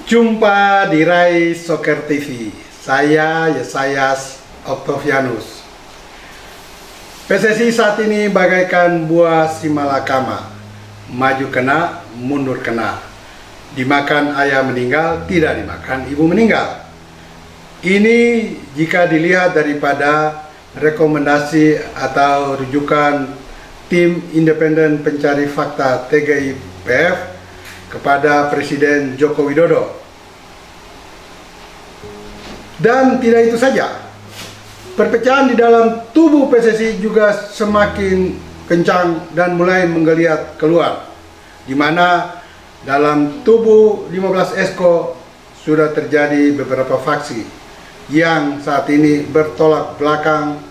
Jumpa di Rai Soccer TV. Saya Yesayas Octavianus. PSSI saat ini bagaikan buah simalakama, maju kena, mundur kena. Dimakan ayah meninggal, tidak dimakan ibu meninggal. Ini jika dilihat daripada rekomendasi atau rujukan tim independen pencari fakta TGIPF kepada Presiden Joko Widodo. Dan tidak itu saja, perpecahan di dalam tubuh PSSI juga semakin kencang dan mulai menggeliat keluar, di mana dalam tubuh 15 Esko sudah terjadi beberapa faksi yang saat ini bertolak belakang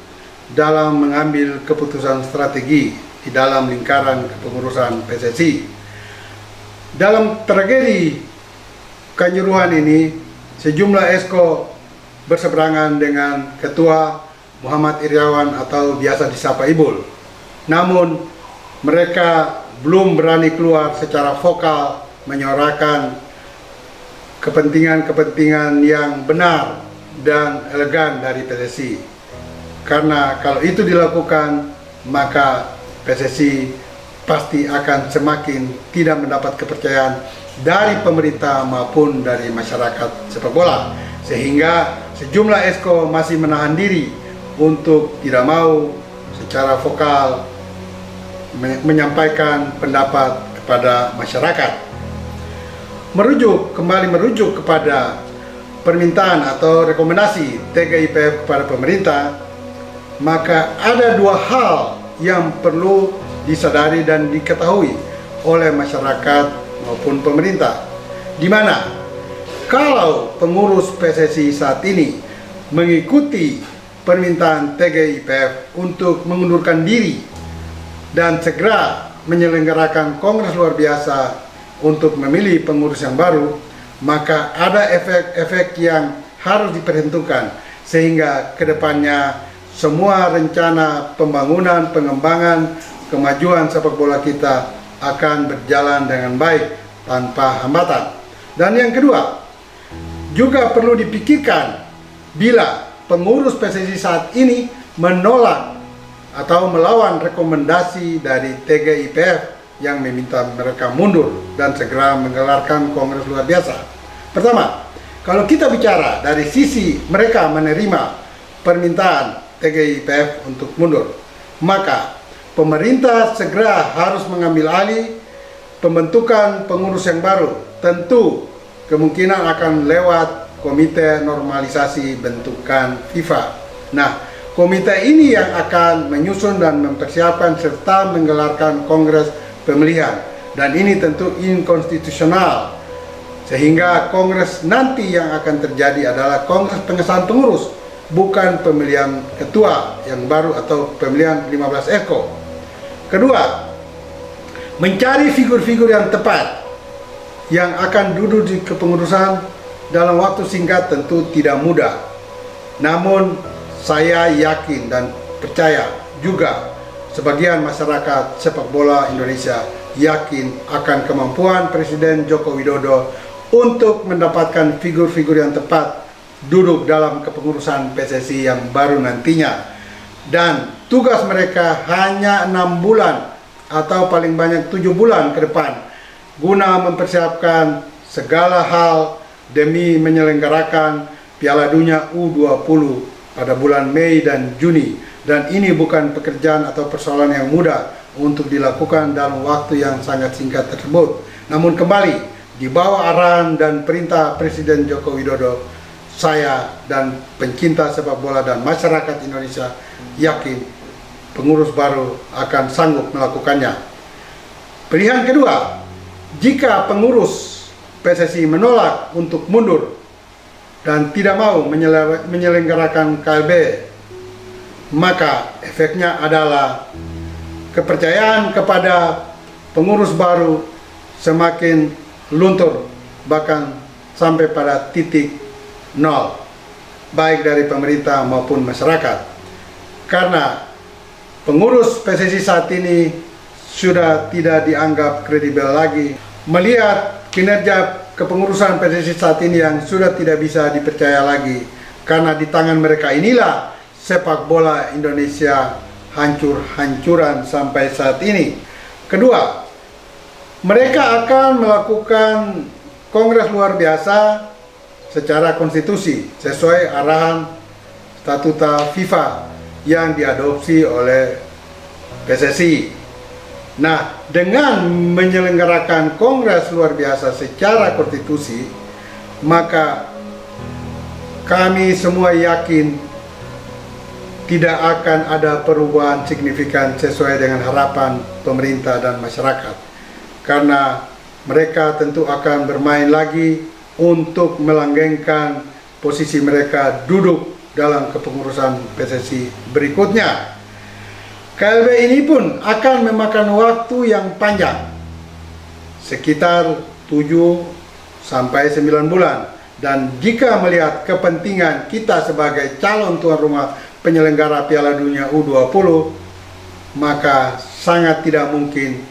dalam mengambil keputusan strategi di dalam lingkaran kepengurusan PSSI. Dalam tragedi Kanjuruhan ini, sejumlah Esko berseberangan dengan Ketua Muhammad Iriawan atau biasa disapa Ibul. Namun mereka belum berani keluar secara vokal menyuarakan kepentingan-kepentingan yang benar dan elegan dari PSSI. Karena kalau itu dilakukan, maka PSSI pasti akan semakin tidak mendapat kepercayaan dari pemerintah maupun dari masyarakat sepak bola. Sehingga sejumlah Esko masih menahan diri untuk tidak mau secara vokal menyampaikan pendapat kepada masyarakat. Merujuk kepada permintaan atau rekomendasi TGIPF kepada pemerintah, maka ada dua hal yang perlu disadari dan diketahui oleh masyarakat maupun pemerintah, di mana kalau pengurus PSSI saat ini mengikuti permintaan TGIPF untuk mengundurkan diri dan segera menyelenggarakan kongres luar biasa untuk memilih pengurus yang baru, maka ada efek-efek yang harus diperhitungkan sehingga kedepannya semua rencana pembangunan, pengembangan, kemajuan sepak bola kita akan berjalan dengan baik tanpa hambatan. Dan yang kedua, juga perlu dipikirkan bila pengurus PSSI saat ini menolak atau melawan rekomendasi dari TGIPF yang meminta mereka mundur dan segera menggelarkan kongres luar biasa. Pertama, kalau kita bicara dari sisi mereka menerima permintaan TGIPF untuk mundur, maka pemerintah segera harus mengambil alih pembentukan pengurus yang baru. Tentu kemungkinan akan lewat komite normalisasi bentukan FIFA. Nah, komite ini yang akan menyusun dan mempersiapkan serta menggelarkan kongres pemilihan. Dan ini tentu inkonstitusional. Sehingga kongres nanti yang akan terjadi adalah kongres pengesahan pengurus, bukan pemilihan ketua yang baru atau pemilihan 15 Eko. Kedua, mencari figur-figur yang tepat yang akan duduk di kepengurusan dalam waktu singkat tentu tidak mudah. Namun saya yakin dan percaya juga sebagian masyarakat sepak bola Indonesia yakin akan kemampuan Presiden Joko Widodo untuk mendapatkan figur-figur yang tepat duduk dalam kepengurusan PSSI yang baru nantinya. Dan tugas mereka hanya 6 bulan atau paling banyak 7 bulan ke depan guna mempersiapkan segala hal demi menyelenggarakan Piala Dunia U20 pada bulan Mei dan Juni. Dan ini bukan pekerjaan atau persoalan yang mudah untuk dilakukan dalam waktu yang sangat singkat tersebut. Namun kembali, di bawah arahan dan perintah Presiden Joko Widodo, saya dan pencinta sepak bola dan masyarakat Indonesia yakin pengurus baru akan sanggup melakukannya. Pilihan kedua, jika pengurus PSSI menolak untuk mundur dan tidak mau menyelenggarakan KLB, maka efeknya adalah kepercayaan kepada pengurus baru semakin luntur, bahkan sampai pada titik nol, baik dari pemerintah maupun masyarakat. Karena pengurus PSSI saat ini sudah tidak dianggap kredibel lagi. Melihat kinerja kepengurusan PSSI saat ini yang sudah tidak bisa dipercaya lagi, karena di tangan mereka inilah sepak bola Indonesia hancur-hancuran sampai saat ini. Kedua, mereka akan melakukan kongres luar biasa secara konstitusi sesuai arahan statuta FIFA yang diadopsi oleh PSSI. Nah, dengan menyelenggarakan kongres luar biasa secara konstitusi, maka kami semua yakin tidak akan ada perubahan signifikan sesuai dengan harapan pemerintah dan masyarakat. Karena mereka tentu akan bermain lagi untuk melanggengkan posisi mereka duduk dalam kepengurusan PSSI berikutnya. KLB ini pun akan memakan waktu yang panjang, sekitar 7 sampai 9 bulan. Dan jika melihat kepentingan kita sebagai calon tuan rumah penyelenggara Piala Dunia U20, maka sangat tidak mungkin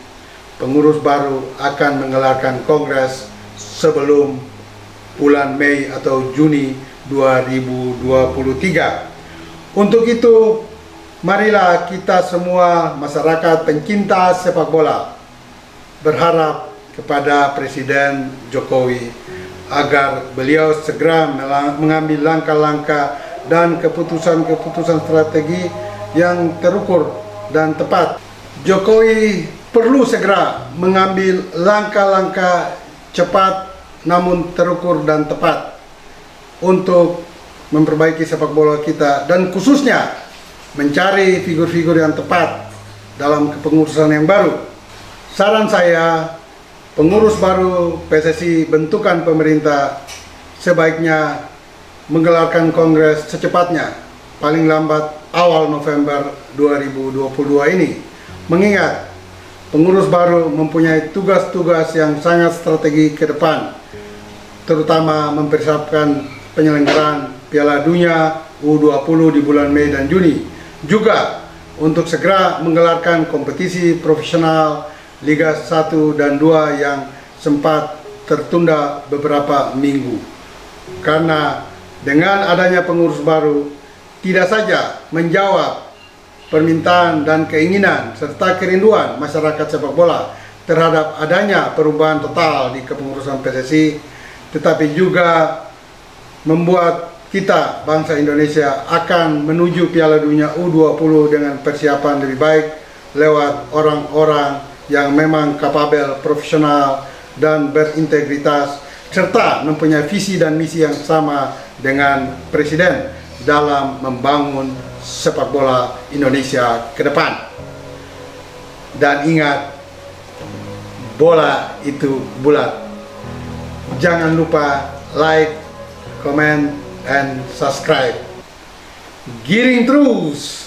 pengurus baru akan menggelarkan kongres sebelum bulan Mei atau Juni 2023. Untuk itu, marilah kita semua masyarakat pencinta sepak bola berharap kepada Presiden Jokowi agar beliau segera mengambil langkah-langkah dan keputusan-keputusan strategi yang terukur dan tepat. Jokowi perlu segera mengambil langkah-langkah cepat namun terukur dan tepat untuk memperbaiki sepak bola kita, dan khususnya mencari figur-figur yang tepat dalam kepengurusan yang baru. Saran saya, pengurus baru PSSI bentukan pemerintah sebaiknya menggelarkan kongres secepatnya, paling lambat awal November 2022 ini. Mengingat pengurus baru mempunyai tugas-tugas yang sangat strategi ke depan, terutama mempersiapkan penyelenggaraan Piala Dunia U20 di bulan Mei dan Juni. Juga untuk segera menggelarkan kompetisi profesional Liga 1 dan 2 yang sempat tertunda beberapa minggu. Karena dengan adanya pengurus baru tidak saja menjawab permintaan dan keinginan serta kerinduan masyarakat sepak bola terhadap adanya perubahan total di kepengurusan PSSI, tetapi juga membuat kita, bangsa Indonesia, akan menuju Piala Dunia U20 dengan persiapan lebih baik lewat orang-orang yang memang kapabel, profesional, dan berintegritas, serta mempunyai visi dan misi yang sama dengan Presiden dalam membangun sepak bola Indonesia ke depan. Dan ingat, bola itu bulat. Jangan lupa like, comment, and subscribe. Giring terus!